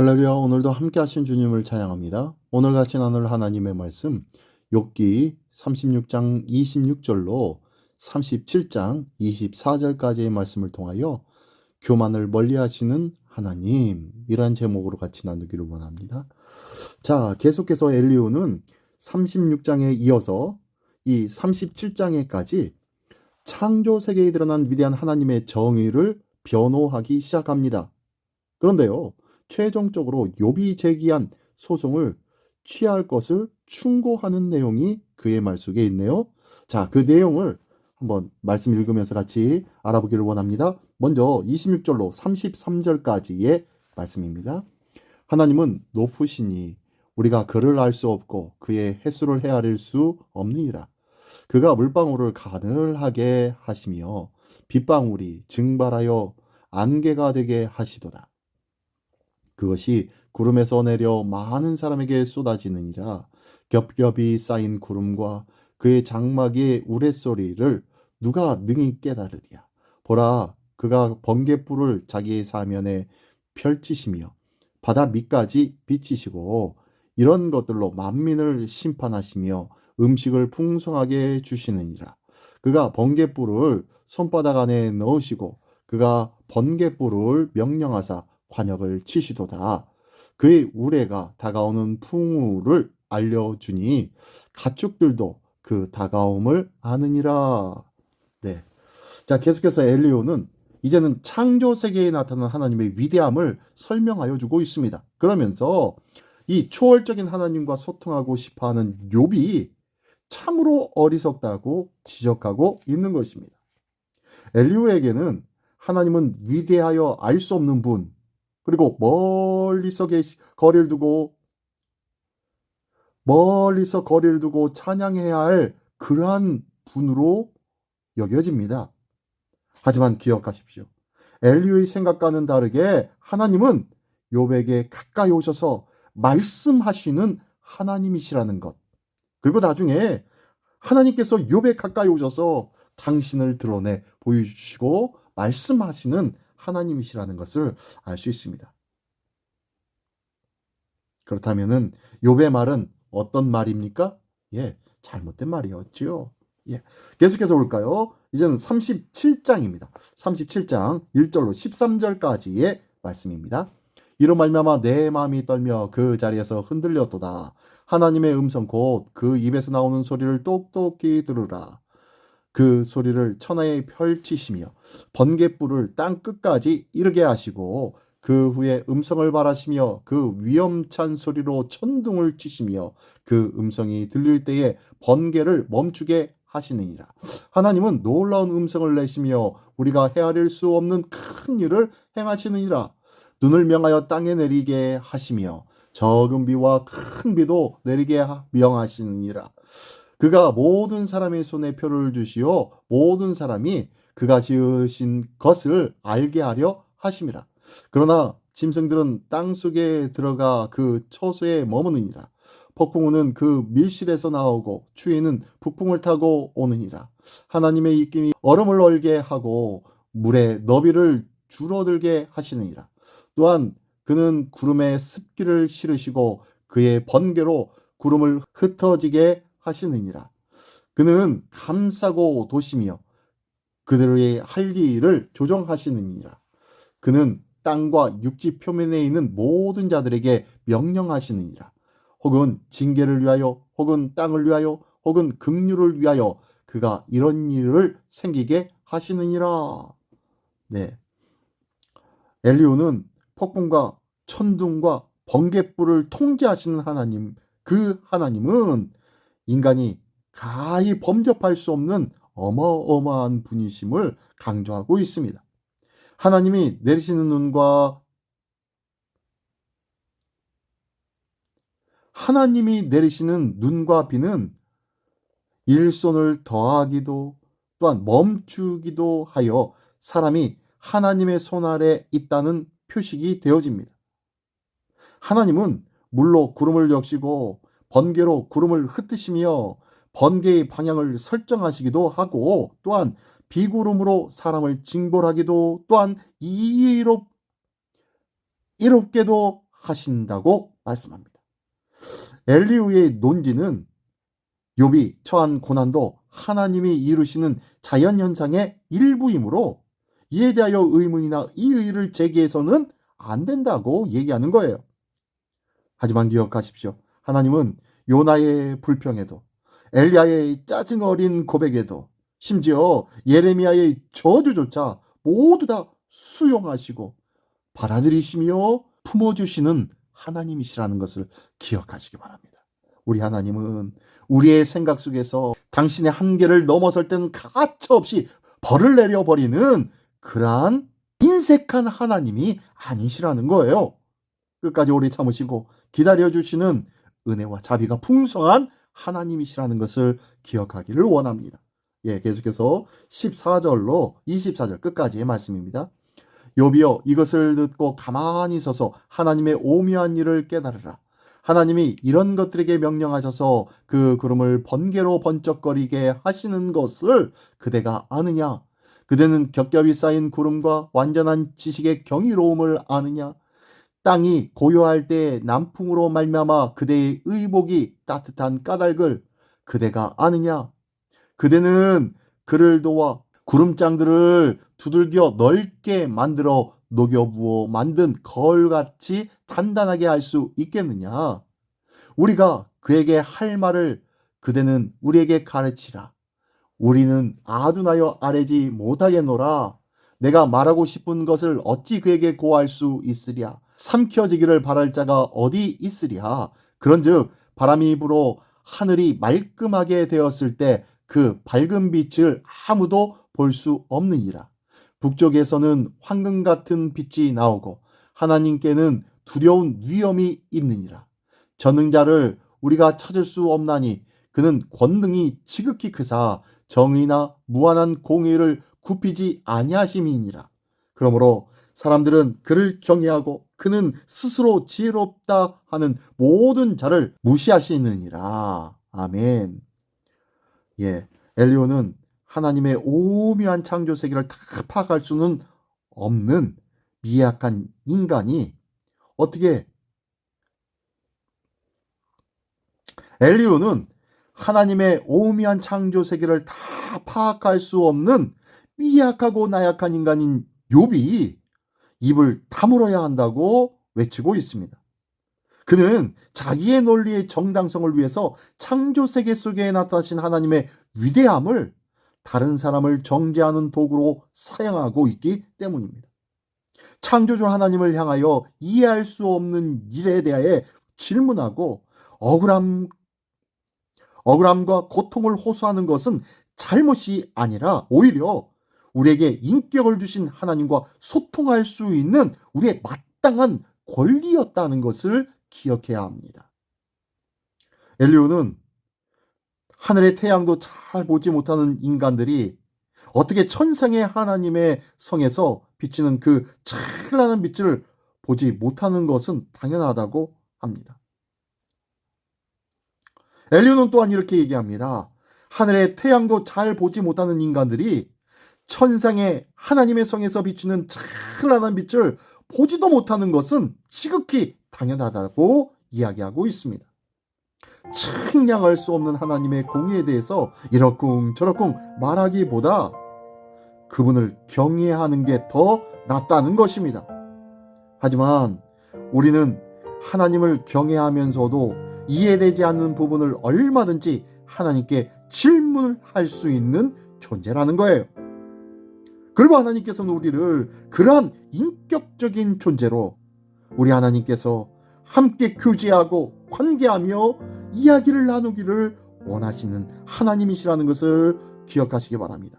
할렐루야. 오늘도 함께 하신 주님을 찬양합니다. 오늘 같이 나눌 하나님의 말씀 욥기 36장 26절로 37장 24절까지의 말씀을 통하여 교만을 멀리하시는 하나님이란 제목으로 같이 나누기를 원합니다. 자, 계속해서 엘리후는 36장에 이어서 이 37장에까지 창조 세계에 드러난 위대한 하나님의 정의를 변호하기 시작합니다. 그런데요, 최종적으로 욥이 제기한 소송을 취할 것을 충고하는 내용이 그의 말 속에 있네요. 자, 그 내용을 한번 말씀 읽으면서 같이 알아보기를 원합니다. 먼저 26절로 33절까지의 말씀입니다. 하나님은 높으시니 우리가 그를 알 수 없고 그의 횟수를 헤아릴 수 없느니라. 그가 물방울을 가늘하게 하시며 빗방울이 증발하여 안개가 되게 하시도다. 그것이 구름에서 내려 많은 사람에게 쏟아지느니라. 겹겹이 쌓인 구름과 그의 장막의 우레소리를 누가 능히 깨달으랴. 보라, 그가 번갯불을 자기의 사면에 펼치시며 바다 밑까지 비치시고 이런 것들로 만민을 심판하시며 음식을 풍성하게 주시느니라. 그가 번갯불을 손바닥 안에 넣으시고 그가 번갯불을 명령하사 관역을 치시도다. 그의 우레가 다가오는 풍우를 알려주니 가축들도 그 다가옴을 아느니라. 네. 자, 계속해서 엘리오는 이제는 창조 세계에 나타난 하나님의 위대함을 설명하여 주고 있습니다. 그러면서 이 초월적인 하나님과 소통하고 싶어하는 욥이 참으로 어리석다고 지적하고 있는 것입니다. 엘리오에게는 하나님은 위대하여 알 수 없는 분, 그리고 멀리서 거리를 두고 찬양해야 할 그러한 분으로 여겨집니다. 하지만 기억하십시오. 엘리오의 생각과는 다르게 하나님은 욥에게 가까이 오셔서 말씀하시는 하나님이시라는 것. 그리고 나중에 하나님께서 욥에 가까이 오셔서 당신을 드러내 보여주시고 말씀하시는 하나님이시라는 것을 알 수 있습니다. 그렇다면은 욥의 말은 어떤 말입니까? 예, 잘못된 말이었지요. 예. 계속해서 볼까요? 이제는 37장입니다. 37장 1절로 13절까지의 말씀입니다. 이로 말미암아 내 마음이 떨며 그 자리에서 흔들렸도다. 하나님의 음성 곧 그 입에서 나오는 소리를 똑똑히 들으라. 그 소리를 천하에 펼치시며 번갯불을 땅 끝까지 이르게 하시고 그 후에 음성을 발하시며 그 위엄찬 소리로 천둥을 치시며 그 음성이 들릴 때에 번개를 멈추게 하시느니라. 하나님은 놀라운 음성을 내시며 우리가 헤아릴 수 없는 큰 일을 행하시느니라. 눈을 명하여 땅에 내리게 하시며 적은 비와 큰 비도 내리게 명하시느니라. 그가 모든 사람의 손에 표를 주시어 모든 사람이 그가 지으신 것을 알게 하려 하심이라. 그러나 짐승들은 땅 속에 들어가 그 처소에 머무느니라. 폭풍우는 그 밀실에서 나오고 추위는 북풍을 타고 오느니라. 하나님의 입김이 얼음을 얼게 하고 물의 너비를 줄어들게 하시느니라. 또한 그는 구름에 습기를 실으시고 그의 번개로 구름을 흩어지게 하시느니라. 그는 감싸고 도시며 그들의 할 일을 조정하시느니라. 그는 땅과 육지 표면에 있는 모든 자들에게 명령하시느니라. 혹은 징계를 위하여 혹은 땅을 위하여 혹은 긍휼을 위하여 그가 이런 일을 생기게 하시느니라. 네. 엘리후는 폭풍과 천둥과 번갯불을 통제하시는 하나님, 그 하나님은 인간이 가히 범접할 수 없는 어마어마한 분이심을 강조하고 있습니다. 하나님이 내리시는 눈과 하나님이 내리시는 눈과 비는 일손을 더하기도 또한 멈추기도 하여 사람이 하나님의 손 아래 있다는 표식이 되어집니다. 하나님은 물로 구름을 적시고 번개로 구름을 흩으시며 번개의 방향을 설정하시기도 하고 또한 비구름으로 사람을 징벌하기도 또한 이롭게도 하신다고 말씀합니다. 엘리후의 논지는 욥이 처한 고난도 하나님이 이루시는 자연현상의 일부이므로 이에 대하여 의문이나 이의를 제기해서는 안 된다고 얘기하는 거예요. 하지만 기억하십시오. 하나님은 요나의 불평에도, 엘리야의 짜증 어린 고백에도, 심지어 예레미야의 저주조차 모두 다 수용하시고 받아들이시며 품어주시는 하나님이시라는 것을 기억하시기 바랍니다. 우리 하나님은 우리의 생각 속에서 당신의 한계를 넘어설 때는 가차없이 벌을 내려버리는 그러한 인색한 하나님이 아니시라는 거예요. 끝까지 오래 참으시고 기다려주시는 은혜와 자비가 풍성한 하나님이시라는 것을 기억하기를 원합니다. 계속해서 14절로 24절 끝까지의 말씀입니다. 욥이여, 이것을 듣고 가만히 서서 하나님의 오묘한 일을 깨달으라. 하나님이 이런 것들에게 명령하셔서 그 구름을 번개로 번쩍거리게 하시는 것을 그대가 아느냐? 그대는 겹겹이 쌓인 구름과 완전한 지식의 경이로움을 아느냐? 땅이 고요할 때 남풍으로 말미암아 그대의 의복이 따뜻한 까닭을 그대가 아느냐? 그대는 그를 도와 구름장들을 두들겨 넓게 만들어 녹여부어 만든 거울같이 단단하게 할 수 있겠느냐? 우리가 그에게 할 말을 그대는 우리에게 가르치라. 우리는 아둔하여 아뢰지 못하겠노라. 내가 말하고 싶은 것을 어찌 그에게 고할 수 있으랴. 삼켜지기를 바랄 자가 어디 있으랴. 그런즉 바람이 불어 하늘이 말끔하게 되었을 때 그 밝은 빛을 아무도 볼 수 없느니라. 북쪽에서는 황금 같은 빛이 나오고 하나님께는 두려운 위엄이 있느니라. 전능자를 우리가 찾을 수 없나니 그는 권능이 지극히 크사 정의나 무한한 공의를 굽히지 아니하심이니라. 그러므로 사람들은 그를 경외하고 그는 스스로 지혜롭다 하는 모든 자를 무시하시느니라. 아멘. 엘리후는 하나님의 오묘한 창조 세계를 다 파악할 수는 없는 미약한 인간이 어떻게 엘리후는 하나님의 오묘한 창조 세계를 다 파악할 수 없는 미약하고 나약한 인간인 욥이 입을 다물어야 한다고 외치고 있습니다. 그는 자기의 논리의 정당성을 위해서 창조 세계 속에 나타나신 하나님의 위대함을 다른 사람을 정죄하는 도구로 사용하고 있기 때문입니다. 창조주 하나님을 향하여 이해할 수 없는 일에 대하여 질문하고 억울함과 고통을 호소하는 것은 잘못이 아니라 오히려 우리에게 인격을 주신 하나님과 소통할 수 있는 우리의 마땅한 권리였다는 것을 기억해야 합니다. 엘리후는 하늘의 태양도 잘 보지 못하는 인간들이 어떻게 천상의 하나님의 성에서 비치는 그 찬란한 빛을 보지 못하는 것은 당연하다고 합니다. 엘리후는 또한 이렇게 얘기합니다. 하늘의 태양도 잘 보지 못하는 인간들이 천상의 하나님의 성에서 비추는 찬란한 빛을 보지도 못하는 것은 지극히 당연하다고 이야기하고 있습니다. 측량할 수 없는 하나님의 공의에 대해서 이러쿵저러쿵 말하기보다 그분을 경외하는 게 더 낫다는 것입니다. 하지만 우리는 하나님을 경외하면서도 이해되지 않는 부분을 얼마든지 하나님께 질문을 할 수 있는 존재라는 거예요. 그리고 하나님께서는 우리를 그러한 인격적인 존재로 우리 하나님께서 함께 교제하고 관계하며 이야기를 나누기를 원하시는 하나님이시라는 것을 기억하시기 바랍니다.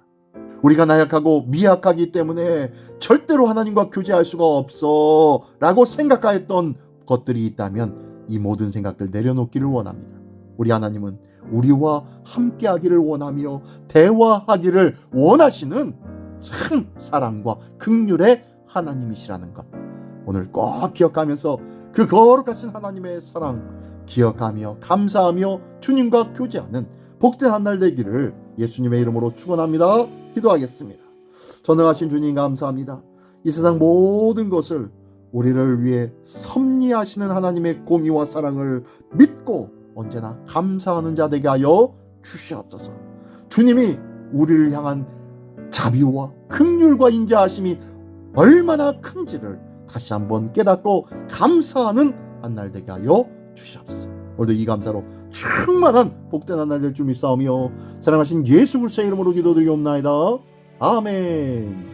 우리가 나약하고 미약하기 때문에 절대로 하나님과 교제할 수가 없어 라고 생각하였던 것들이 있다면 이 모든 생각들 내려놓기를 원합니다. 우리 하나님은 우리와 함께하기를 원하며 대화하기를 원하시는 참 사랑과 긍휼의 하나님이시라는 것, 오늘 꼭 기억하면서 그 거룩하신 하나님의 사랑 기억하며 감사하며 주님과 교제하는 복된 한 날 되기를 예수님의 이름으로 축원합니다. 기도하겠습니다. 전능하신 주님 감사합니다. 이 세상 모든 것을 우리를 위해 섭리 행위하시는 하나님의 공의와 사랑을 믿고 언제나 감사하는 자 되게 하여 주시옵소서. 주님이 우리를 향한 자비와 긍휼과 인자하심이 얼마나 큰지를 다시 한번 깨닫고 감사하는 한 날 되게 하여 주시옵소서. 오늘도 이 감사로 충만한 복된 한 날 될 줄 믿사오며 사랑하신 예수 그리스도의 이름으로 기도드리옵나이다. 아멘.